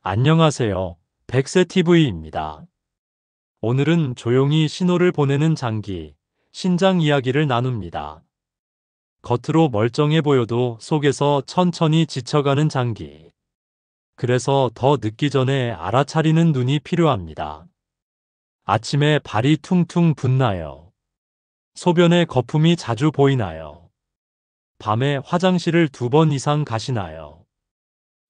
안녕하세요. 백세TV입니다. 오늘은 조용히 신호를 보내는 장기, 신장 이야기를 나눕니다. 겉으로 멀쩡해 보여도 속에서 천천히 지쳐가는 장기. 그래서 더 늦기 전에 알아차리는 눈이 필요합니다. 아침에 발이 퉁퉁 붓나요? 소변에 거품이 자주 보이나요? 밤에 화장실을 2번 이상 가시나요?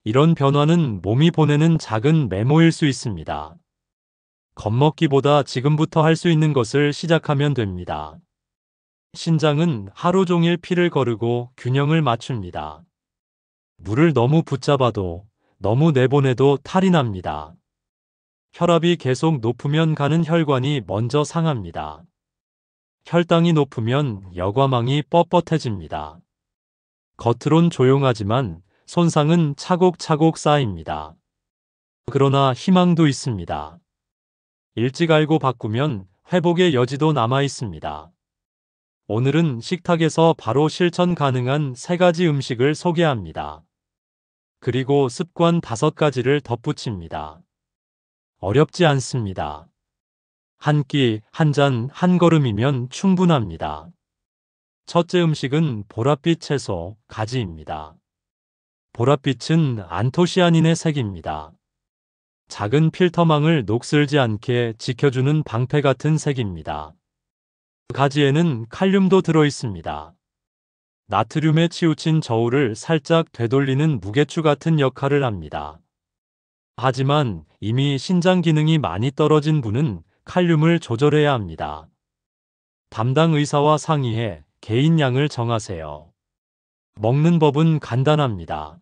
이런 변화는 몸이 보내는 작은 메모일 수 있습니다. 겁먹기보다 지금부터 할 수 있는 것을 시작하면 됩니다. 신장은 하루 종일 피를 거르고 균형을 맞춥니다. 물을 너무 붙잡아도, 너무 내보내도 탈이 납니다. 혈압이 계속 높으면 가는 혈관이 먼저 상합니다. 혈당이 높으면 여과망이 뻣뻣해집니다. 겉으론 조용하지만 손상은 차곡차곡 쌓입니다. 그러나 희망도 있습니다. 일찍 알고 바꾸면 회복의 여지도 남아 있습니다. 오늘은 식탁에서 바로 실천 가능한 3가지 음식을 소개합니다. 그리고 습관 5가지를 덧붙입니다. 어렵지 않습니다. 한 끼, 한 잔, 한 걸음이면 충분합니다. 첫째 음식은 보랏빛 채소, 가지입니다. 보랏빛은 안토시아닌의 색입니다. 작은 필터망을 녹슬지 않게 지켜주는 방패 같은 색입니다. 가지에는 칼륨도 들어 있습니다. 나트륨에 치우친 저울을 살짝 되돌리는 무게추 같은 역할을 합니다. 하지만 이미 신장 기능이 많이 떨어진 분은 칼륨을 조절해야 합니다. 담당 의사와 상의해 개인 양을 정하세요. 먹는 법은 간단합니다.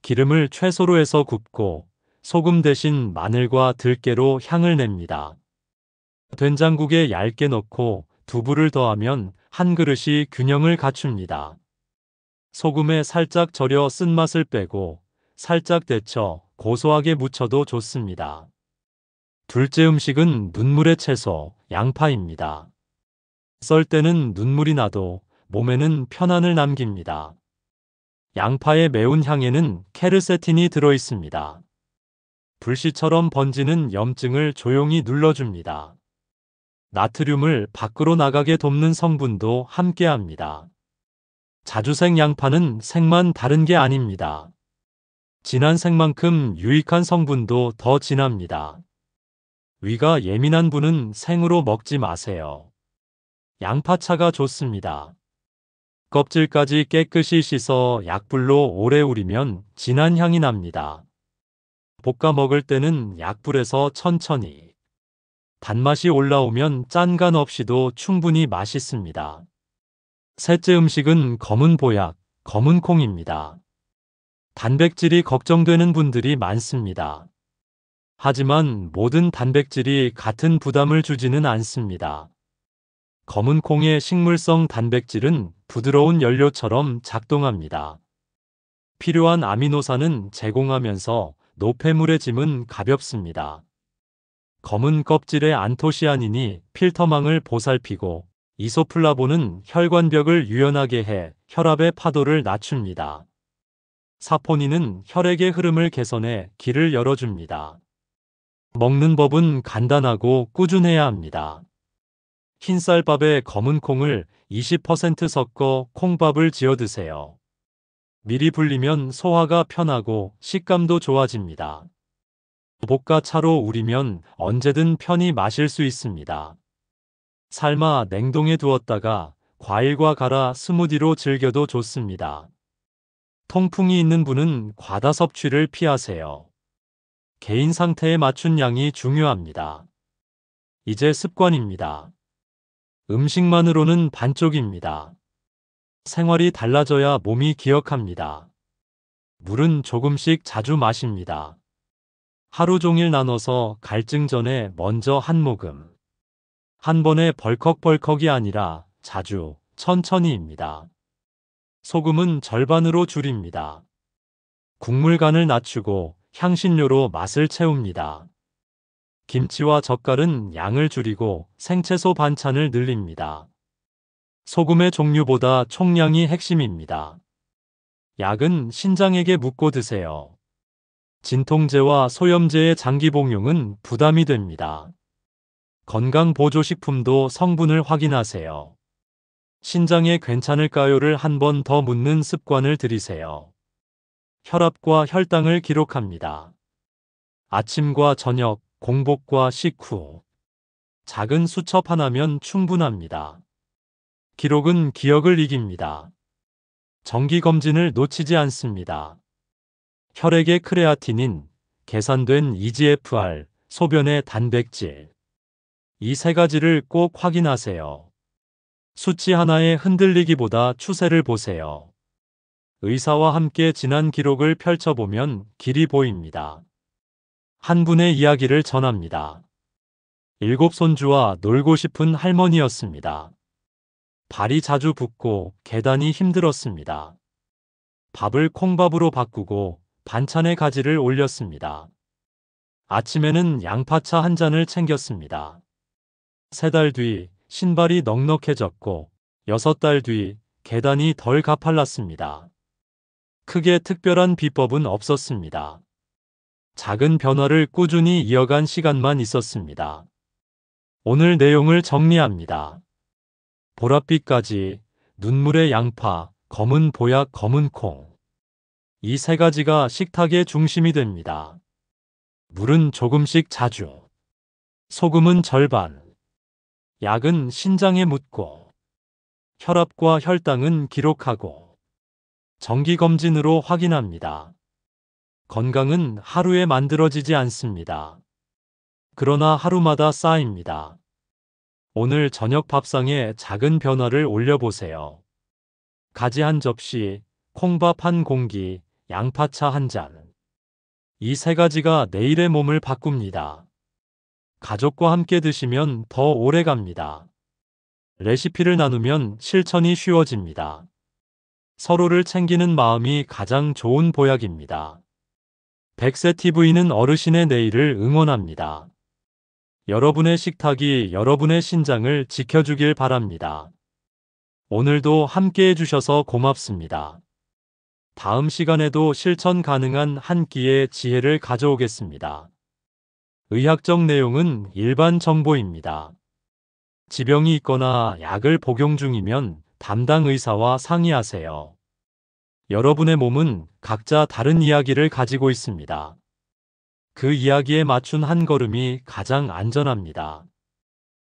기름을 최소로 해서 굽고 소금 대신 마늘과 들깨로 향을 냅니다. 된장국에 얇게 넣고 두부를 더하면 한 그릇이 균형을 갖춥니다. 소금에 살짝 절여 쓴맛을 빼고 살짝 데쳐 고소하게 무쳐도 좋습니다. 둘째 음식은 눈물의 채소, 양파입니다. 썰 때는 눈물이 나도 몸에는 편안을 남깁니다. 양파의 매운 향에는 케르세틴이 들어 있습니다. 불씨처럼 번지는 염증을 조용히 눌러줍니다. 나트륨을 밖으로 나가게 돕는 성분도 함께합니다. 자주색 양파는 색만 다른 게 아닙니다. 진한 색만큼 유익한 성분도 더 진합니다. 위가 예민한 분은 생으로 먹지 마세요. 양파차가 좋습니다. 껍질까지 깨끗이 씻어 약불로 오래 우리면 진한 향이 납니다. 볶아 먹을 때는 약불에서 천천히. 단맛이 올라오면 짠간 없이도 충분히 맛있습니다. 셋째 음식은 검은 보약, 검은 콩입니다. 단백질이 걱정되는 분들이 많습니다. 하지만 모든 단백질이 같은 부담을 주지는 않습니다. 검은 콩의 식물성 단백질은 부드러운 연료처럼 작동합니다. 필요한 아미노산은 제공하면서 노폐물의 짐은 가볍습니다. 검은 껍질의 안토시아닌이 필터망을 보살피고 이소플라본은 혈관벽을 유연하게 해 혈압의 파도를 낮춥니다. 사포닌은 혈액의 흐름을 개선해 길을 열어줍니다. 먹는 법은 간단하고 꾸준해야 합니다. 흰쌀밥에 검은 콩을 20% 섞어 콩밥을 지어 드세요. 미리 불리면 소화가 편하고 식감도 좋아집니다. 볶아 차로 우리면 언제든 편히 마실 수 있습니다. 삶아 냉동에 두었다가 과일과 갈아 스무디로 즐겨도 좋습니다. 통풍이 있는 분은 과다 섭취를 피하세요. 개인 상태에 맞춘 양이 중요합니다. 이제 습관입니다. 음식만으로는 반쪽입니다. 생활이 달라져야 몸이 기억합니다. 물은 조금씩 자주 마십니다. 하루 종일 나눠서 갈증 전에 먼저 한 모금. 한 번에 벌컥벌컥이 아니라 자주, 천천히입니다. 소금은 절반으로 줄입니다. 국물 간을 낮추고 향신료로 맛을 채웁니다. 김치와 젓갈은 양을 줄이고 생채소 반찬을 늘립니다. 소금의 종류보다 총량이 핵심입니다. 약은 신장에게 묻고 드세요. 진통제와 소염제의 장기 복용은 부담이 됩니다. 건강보조식품도 성분을 확인하세요. 신장에 괜찮을까요를 한 번 더 묻는 습관을 들이세요. 혈압과 혈당을 기록합니다. 아침과 저녁, 공복과 식후. 작은 수첩 하나면 충분합니다. 기록은 기억을 이깁니다. 정기검진을 놓치지 않습니다. 혈액의 크레아티닌, 계산된 EGFR, 소변의 단백질. 이 세 가지를 꼭 확인하세요. 수치 하나에 흔들리기보다 추세를 보세요. 의사와 함께 지난 기록을 펼쳐보면 길이 보입니다. 한 분의 이야기를 전합니다. 7손주와 놀고 싶은 할머니였습니다. 발이 자주 붓고 계단이 힘들었습니다. 밥을 콩밥으로 바꾸고 반찬에 가지를 올렸습니다. 아침에는 양파차 한 잔을 챙겼습니다. 3달 뒤 신발이 넉넉해졌고 6달 뒤 계단이 덜 가팔랐습니다. 크게 특별한 비법은 없었습니다. 작은 변화를 꾸준히 이어간 시간만 있었습니다. 오늘 내용을 정리합니다. 보랏빛까지, 눈물의 양파, 검은 보약, 검은 콩. 이 세 가지가 식탁의 중심이 됩니다. 물은 조금씩 자주. 소금은 절반. 약은 신장에 묻고. 혈압과 혈당은 기록하고. 정기검진으로 확인합니다. 건강은 하루에 만들어지지 않습니다. 그러나 하루마다 쌓입니다. 오늘 저녁 밥상에 작은 변화를 올려보세요. 가지 한 접시, 콩밥 한 공기, 양파차 한 잔. 이 세 가지가 내일의 몸을 바꿉니다. 가족과 함께 드시면 더 오래 갑니다. 레시피를 나누면 실천이 쉬워집니다. 서로를 챙기는 마음이 가장 좋은 보약입니다. 100세 TV는 어르신의 내일을 응원합니다. 여러분의 식탁이 여러분의 신장을 지켜주길 바랍니다. 오늘도 함께 해주셔서 고맙습니다. 다음 시간에도 실천 가능한 한 끼의 지혜를 가져오겠습니다. 의학적 내용은 일반 정보입니다. 지병이 있거나 약을 복용 중이면 담당 의사와 상의하세요. 여러분의 몸은 각자 다른 이야기를 가지고 있습니다. 그 이야기에 맞춘 한 걸음이 가장 안전합니다.